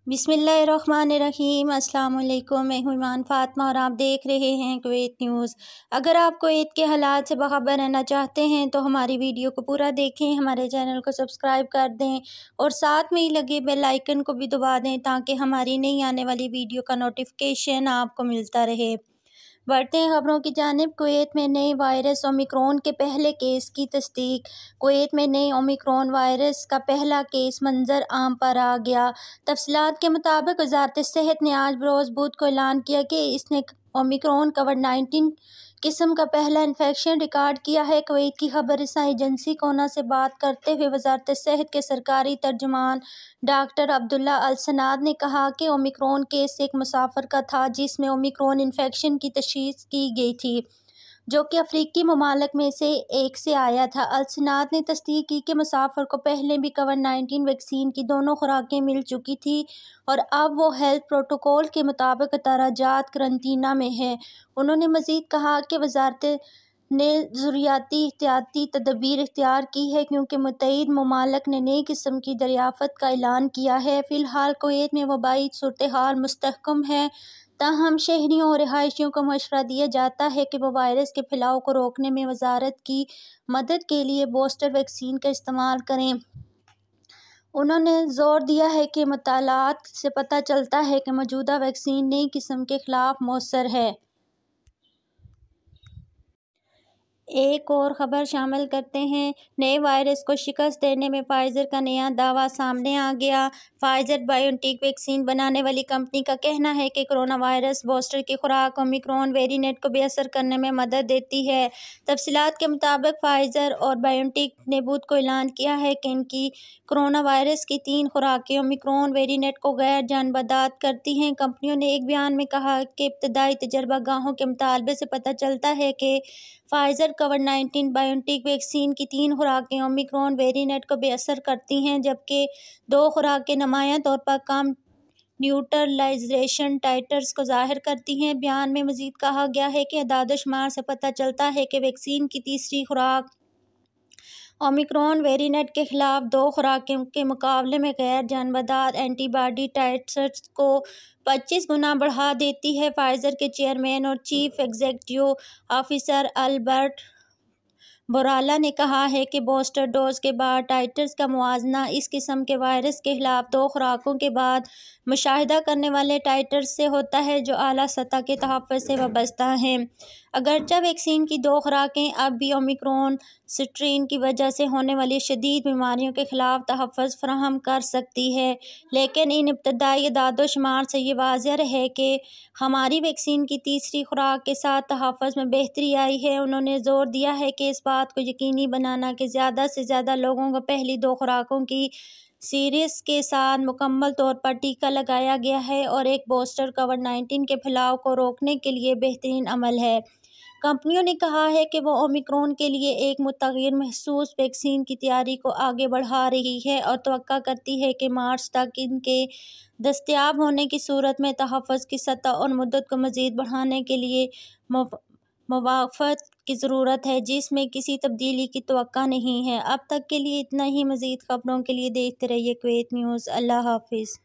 बिस्मिल्लाहिर्रहमानिर्रहीम। अस्सलाम वालेकुम। मैं हूं ईमान फातिमा और आप देख रहे हैं कुवैत न्यूज़। अगर आप कुवैत के हालात से बाखबर रहना चाहते हैं तो हमारी वीडियो को पूरा देखें, हमारे चैनल को सब्सक्राइब कर दें और साथ में ही लगे बेल आइकन को भी दबा दें ताकि हमारी नई आने वाली वीडियो का नोटिफिकेशन आपको मिलता रहे। बढ़ते हैं खबरों की जानिब। कुवैत में नए वायरस ओमिक्रॉन के पहले केस की तस्दीक। कुवैत में नए ओमिक्रॉन वायरस का पहला केस मंजर आम पर आ गया। तफसीलात के मुताबिक वज़ारत सेहत ने आज बरोज़ बुध को ऐलान किया कि इसने ओमिक्रॉन कोविड-19 किस्म का पहला इन्फेक्शन रिकॉर्ड किया है। कुवैत की खबर रसाई एजेंसी कोना से बात करते हुए वज़ारत सेहत के सरकारी तर्जुमान डॉक्टर अब्दुल्ला अल सनाद ने कहा कि ओमिक्रॉन केस एक मुसाफिर का था जिसमें ओमिक्रॉन इन्फेक्शन की तशख़ीस की गई थी, जो कि अफ्रीकी ममालिक में से एक से आया था। अल सनाद ने तस्दीक की कि मुसाफिर को पहले भी कोविड-19 वैक्सीन की दोनों खुराकें मिल चुकी थी और अब वो हेल्थ प्रोटोकॉल के मुताबिक दराजात करंतना में है। उन्होंने मज़ीद कहा कि वज़ारत ने ज़रूरियाती एहतियाती तदबीर इख्तियार की है क्योंकि मुत्तहिद ममालिक ने नई किस्म की दरियाफ़त का ऐलान किया है। फ़िलहाल कुवैत में वबाई सूरत-ए-हाल मुस्तहकम है, ताहम शहरियों और रिहायशियों को मशवरा दिया जाता है कि वो वायरस के फैलाव को रोकने में वज़ारत की मदद के लिए बूस्टर वैक्सीन का इस्तेमाल करें। उन्होंने ज़ोर दिया है कि मुतालात से पता चलता है कि मौजूदा वैक्सीन नई किस्म के खिलाफ मौसर है। एक और ख़बर शामिल करते हैं। नए वायरस को शिकस्त देने में फाइज़र का नया दावा सामने आ गया। फाइज़र बायोटेक वैक्सीन बनाने वाली कंपनी का कहना है कि कोरोना वायरस बूस्टर की खुराक ओमिक्रॉन वेरिएंट को बेअसर करने में मदद देती है। तफसीलात के मुताबिक फाइज़र और बायोटेक ने बुध को ऐलान किया है कि इनकी कोरोना वायरस की 3 खुराकें ओमिक्रॉन वेरिएंट को गैर जानबदाद करती हैं। कंपनियों ने एक बयान में कहा कि इब्तदाई तजर्बागाहों के मुतालबे से पता चलता है कि फाइज़र कोविड-19 बायोटेक वैक्सीन की 3 खुराकें ओमिक्रॉन वेरिएंट को बेअसर करती हैं, जबकि 2 खुराकें नुमायां तौर पर कम न्यूट्रलाइजेशन टाइटर्स को ज़ाहिर करती हैं। बयान में मज़ीद कहा गया है कि अदाद-ओ-शुमार से पता चलता है कि वैक्सीन की तीसरी खुराक ओमिक्रॉन वेरिएंट के खिलाफ 2 खुराकों के मुकाबले में गैर जानबदाद एंटीबॉडी टाइटर्स को 25 गुना बढ़ा देती है। फाइज़र के चेयरमैन और चीफ एग्जीक्यूटिव ऑफिसर अल्बर्ट बोराला ने कहा है कि बूस्टर डोज के बाद टाइटर्स का मुआवजा इस किस्म के वायरस के खिलाफ 2 खुराकों के बाद मुशाहिदा करने वाले टाइटर्स से होता है, जो आला सतह के तहफ़्फ़ुज़ से वाबस्ता हैं। अगरचे वैक्सीन की 2 खुराकें अब भी ओमिक्रॉन स्ट्रेन की वजह से होने वाली शदीद बीमारियों के खिलाफ तहफ़्फ़ुज़ फराहम कर सकती है, लेकिन इन इब्तदाई अदाद-ओ-शुमार से ये वाज़ेह है कि हमारी वैक्सीन की तीसरी खुराक के साथ तहफ़्फ़ुज़ में बेहतरी आई है। उन्होंने ज़ोर दिया है कि इस बात को यकीनी बनाना कि ज़्यादा से ज़्यादा लोगों को पहली 2 खुराकों की सीरीज़ के साथ मुकम्मल तौर पर टीका लगाया गया है और एक बूस्टर कोविड-19 के फैलाव को रोकने के लिए बेहतरीन अमल है। कंपनियों ने कहा है कि वो ओमिक्रॉन के लिए एक मुतग़य्यर महसूस वैक्सीन की तैयारी को आगे बढ़ा रही है और तवक्को करती है कि मार्च तक इनके दस्तयाब होने की सूरत में तहफ़्फ़ुज़ की सतह और मुद्दत को मज़ीद बढ़ाने के लिए मुवाफ़क़त की ज़रूरत है, जिसमें किसी तब्दीली की तवक्को नहीं है। अब तक के लिए इतना ही। मज़ीद ख़बरों के लिए देखते रहिए कुवैत न्यूज़। अल्लाह हाफ़िज़।